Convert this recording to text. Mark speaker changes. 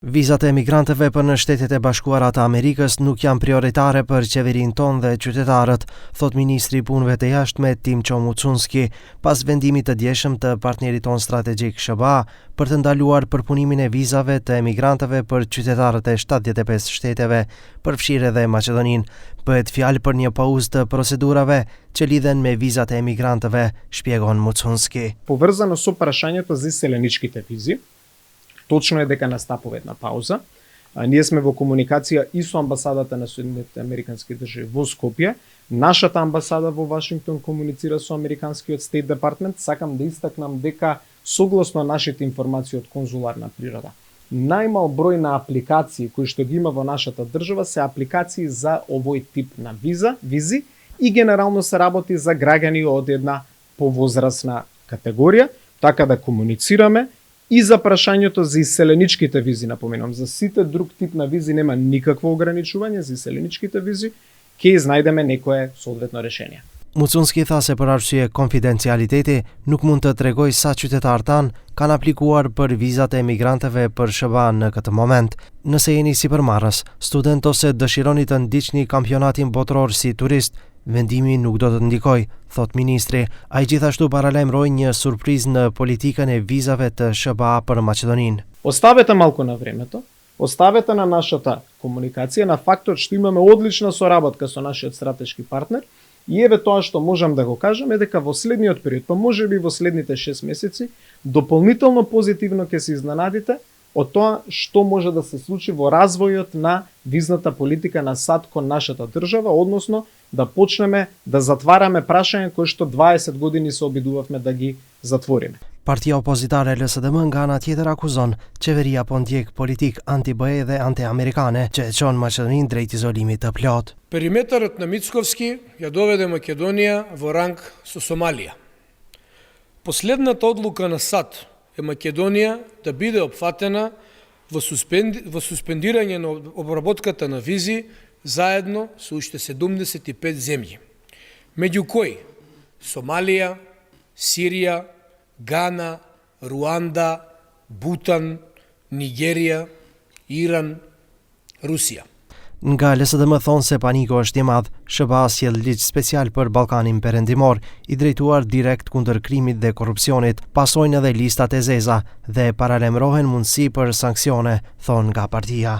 Speaker 1: Vizat e emigrantëve për në Shtetet e Bashkuara të Amerikës nuk janë prioritare për qeverinë tonë dhe qytetarët, thot ministri i punëve të jashtme Timço Mucunski, pas vendimit të djeshëm të partnerit tonë strategjik SBA për të ndaluar përpunimin e vizave të emigrantëve për qytetarët e 75 shteteve, përfshirë edhe Maqedoninë. Bëhet fjalë për një pauzë të procedurave që lidhen me vizat e emigrantëve, shpjegon Mucunski.
Speaker 2: Поврзано со прашањето за иселеничките визи, точно е дека настапува една пауза. Ние сме во комуникација и со амбасадата на Соединетите Американски држави во Скопје. Нашата амбасада во Вашингтон комуницира со американскиот State Department. Сакам да истакнам дека согласно нашите информации од конзуларна природа, најмал број на апликации кои што ги има во нашата држава се апликации за овој тип на визи и генерално се работи за граѓани од една повозрасна категорија, така да комуницираме. И за прашањето за иселеничките визи, напоменам, за сите друг тип на визи нема никакво ограничување, за иселеничките визи ќе изнајдеме некое соодветно решение.
Speaker 1: Mucunski tha se për arsye konfidencialiteti nuk mund të tregoj sa qytetarë tanë kanë aplikuar për vizat e emigrantëve për SBA në këtë moment. Nëse jeni sipërmarrës, student ose dëshironi të ndiqni kampionatin botror si turist, vendimi nuk do të ndikoj, thot ministri. Ai gjithashtu paralajmëroi një surprizë në politikën e vizave të SBA për Maqedoninë.
Speaker 2: Оставете малку на времето, оставете на нашата комуникација, на фактот што имаме одлична соработка со нашиот стратешки партнер. И еве тоа што можам да го кажам е дека во следниот период, па можеби во следните 6 месеци, дополнително позитивно ќе се изненадите од тоа што може да се случи во развојот на визната политика на САД кон нашата држава, односно да почнеме да затвараме прашања кои што 20 години се обидувавме да ги затвориме.
Speaker 1: Partia opozitare LSDM nga ana tjetër akuzon qeveria po ndjek politik anti-BE dhe anti-amerikane që e çon Maqedoninë drejt izolimit të plot.
Speaker 3: Периметарот на Мицковски ја доведе Македонија во ранг со Сомалија. Последната одлука на САД е Македонија да биде опфатена во суспендирање на обработката на визи заедно со уште 75 земји, меѓу кои Сомалија, Сирија, Гана, Руанда, Бутан, Нигерија, Иран, Русија.
Speaker 1: Nga LSDM thonë se paniku është i madh, SBA sjell ligj special për Ballkanin Perëndimor, i drejtuar direkt kundër krimit dhe korrupsionit, pasojnë edhe listat e zeza dhe paralajmërohen mundësi për sanksione, thonë nga partia.